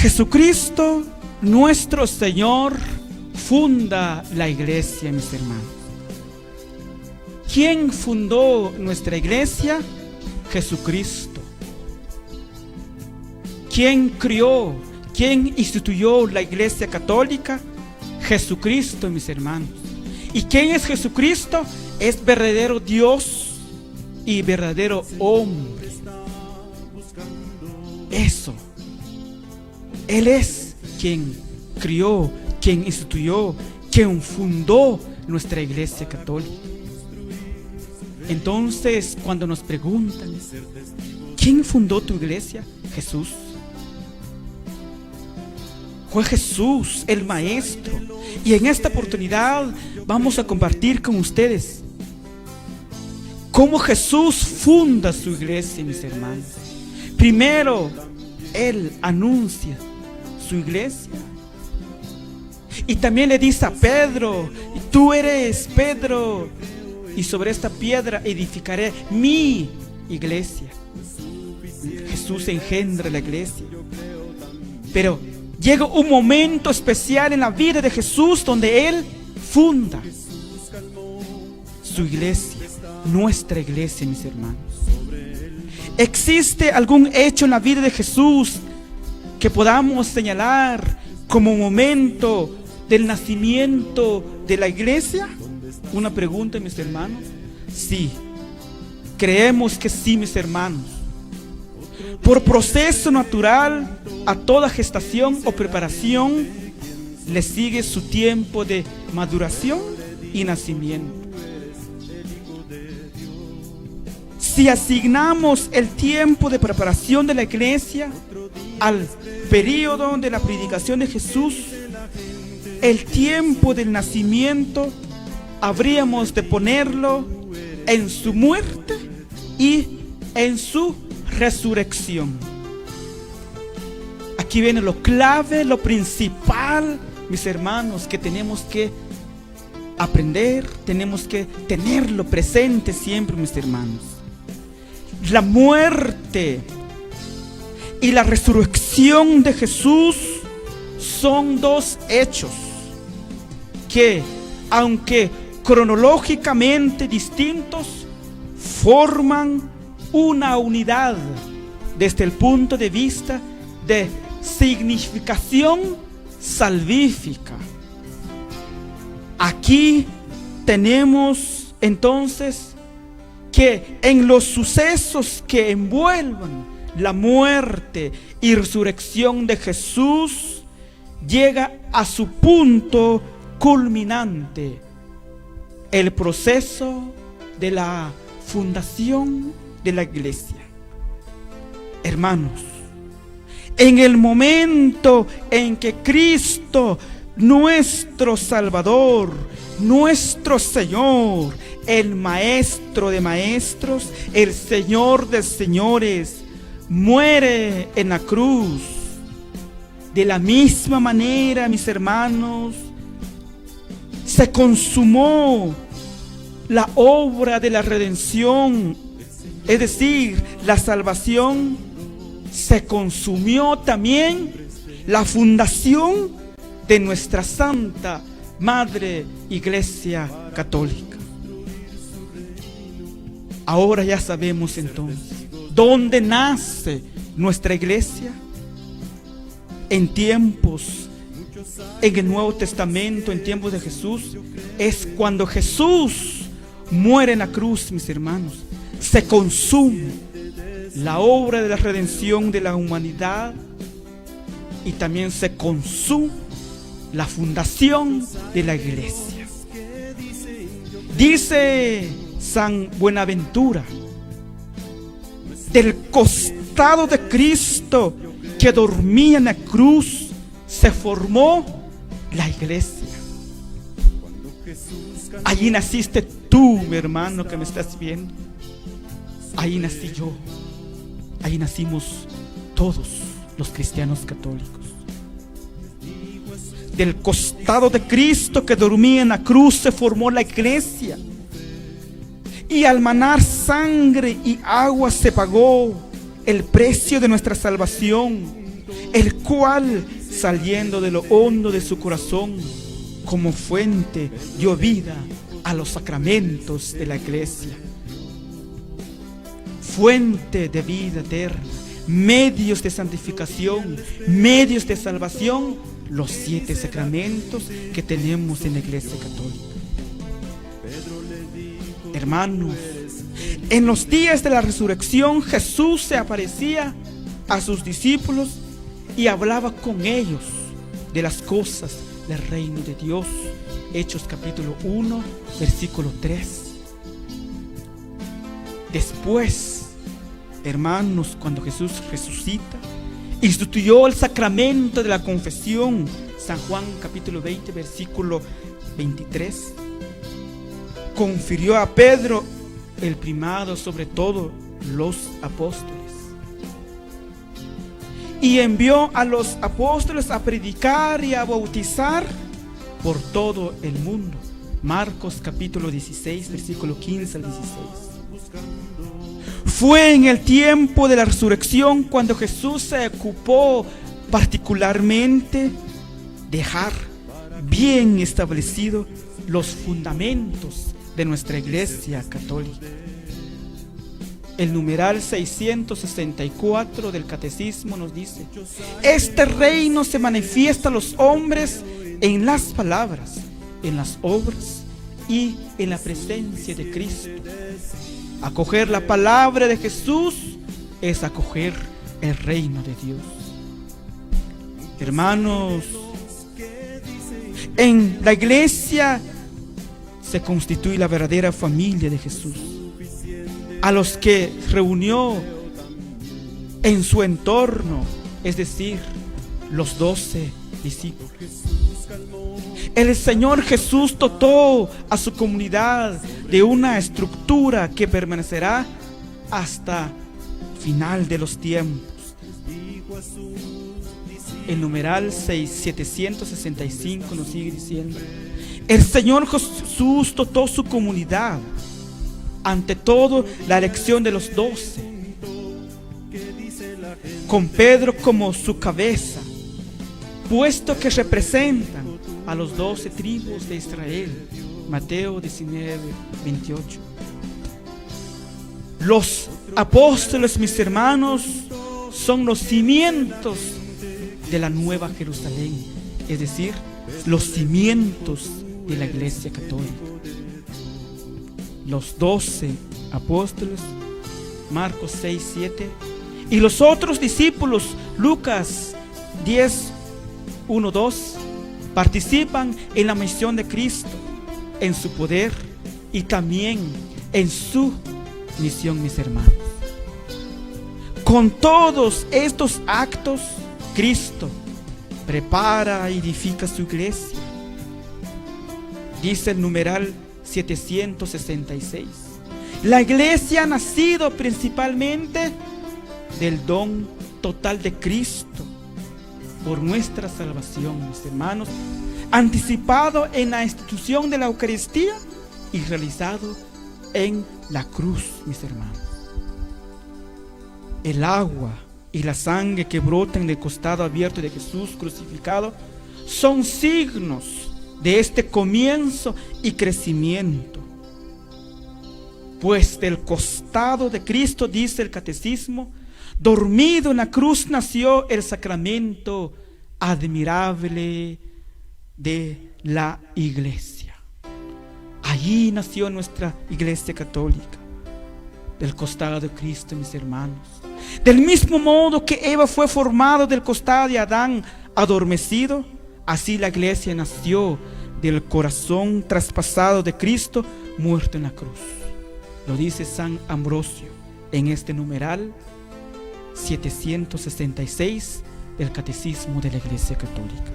Jesucristo, nuestro Señor, funda la iglesia, mis hermanos. ¿Quién fundó nuestra iglesia? Jesucristo. ¿Quién crió? ¿Quién instituyó la iglesia católica? Jesucristo, mis hermanos. ¿Y quién es Jesucristo? Es verdadero Dios y verdadero hombre. Eso. Él es quien crió, quien instituyó, quien fundó nuestra iglesia católica. Entonces, cuando nos preguntan, ¿quién fundó tu iglesia? Jesús. Fue Jesús, el Maestro. Y en esta oportunidad vamos a compartir con ustedes cómo Jesús funda su iglesia, mis hermanos. Primero, Él anuncia su iglesia. Y también le dice a Pedro: tú eres Pedro, y sobre esta piedra edificaré mi iglesia. Jesús engendra la iglesia. Pero llega un momento especial en la vida de Jesús donde Él funda su iglesia, nuestra iglesia, mis hermanos. ¿Existe algún hecho en la vida de Jesús que podamos señalar como momento del nacimiento de la iglesia? Una pregunta, mis hermanos. Sí, creemos que sí, mis hermanos. Por proceso natural, a toda gestación o preparación le sigue su tiempo de maduración y nacimiento. Si asignamos el tiempo de preparación de la iglesia al periodo de la predicación de Jesús, el tiempo del nacimiento habríamos de ponerlo en su muerte y en su resurrección. Aquí viene lo clave, lo principal, mis hermanos, que tenemos que aprender, tenemos que tenerlo presente siempre, mis hermanos. La muerte y la resurrección de Jesús son dos hechos que, aunque cronológicamente distintos, forman una unidad desde el punto de vista de significación salvífica. Aquí tenemos entonces que en los sucesos que envuelvan la muerte y resurrección de Jesús llega a su punto culminante el proceso de la fundación de la iglesia. Hermanos, en el momento en que Cristo, nuestro Salvador, nuestro Señor, el Maestro de maestros, el Señor de señores, muere en la cruz, de la misma manera, mis hermanos, se consumó la obra de la redención, es decir, la salvación. Se consumió también la fundación de nuestra Santa Madre Iglesia Católica. Ahora ya sabemos entonces dónde nace nuestra iglesia. En tiempos, en el Nuevo Testamento, en tiempos de Jesús, es cuando Jesús muere en la cruz, mis hermanos. Se consume la obra de la redención de la humanidad y también se consume la fundación de la iglesia. Dice San Buenaventura: del costado de Cristo que dormía en la cruz se formó la iglesia. Allí naciste tú, mi hermano que me estás viendo. Ahí nací yo. Ahí nacimos todos los cristianos católicos. Del costado de Cristo que dormía en la cruz se formó la iglesia. Y al manar sangre y agua se pagó el precio de nuestra salvación. el cual, saliendo de lo hondo de su corazón, como fuente, dio vida a los sacramentos de la iglesia. Fuente de vida eterna, medios de santificación, medios de salvación, los 7 sacramentos que tenemos en la iglesia católica. Hermanos, en los días de la resurrección, Jesús se aparecía a sus discípulos y hablaba con ellos de las cosas del reino de Dios. Hechos capítulo 1, versículo 3. Después, hermanos, cuando Jesús resucita, instituyó el sacramento de la confesión. San Juan capítulo 20, versículo 23. Confirió a Pedro el primado sobre todos los apóstoles. Y envió a los apóstoles a predicar y a bautizar por todo el mundo. Marcos capítulo 16, versículo 15 al 16. Fue en el tiempo de la resurrección cuando Jesús se ocupó particularmente dejar bien establecidos los fundamentos de nuestra iglesia católica. El numeral 664 del catecismo nos dice: este reino se manifiesta a los hombres en las palabras, en las obras y en la presencia de Cristo. Acoger la palabra de Jesús es acoger el reino de Dios. Hermanos, en la iglesia se constituye la verdadera familia de Jesús, a los que reunió en su entorno, es decir, los 12 discípulos. El Señor Jesús dotó a su comunidad de una estructura que permanecerá hasta final de los tiempos. El numeral 765 nos sigue diciendo: el Señor Jesús dotó su comunidad, ante todo la elección de los 12, con Pedro como su cabeza, puesto que representan a los 12 tribus de Israel. Mateo 19, 28. Los apóstoles, mis hermanos, son los cimientos de la nueva Jerusalén, es decir, los cimientos de la iglesia católica. Los 12 apóstoles, Marcos 6, 7, y los otros discípulos, Lucas 10, 1, 2, participan en la misión de Cristo, en su poder y también en su misión, mis hermanos. Con todos estos actos, Cristo prepara y edifica su iglesia. Dice el numeral 766: la iglesia ha nacido principalmente del don total de Cristo por nuestra salvación, mis hermanos, anticipado en la institución de la Eucaristía y realizado en la cruz, mis hermanos. El agua y la sangre que brotan del costado abierto de Jesús crucificado son signos de este comienzo y crecimiento. Pues del costado de Cristo, dice el catecismo, dormido en la cruz nació el sacramento admirable de la iglesia. Allí nació nuestra iglesia católica, del costado de Cristo, mis hermanos. Del mismo modo que Eva fue formada del costado de Adán adormecido, así la iglesia nació del corazón traspasado de Cristo, muerto en la cruz. Lo dice San Ambrosio en este numeral 766 del Catecismo de la Iglesia Católica.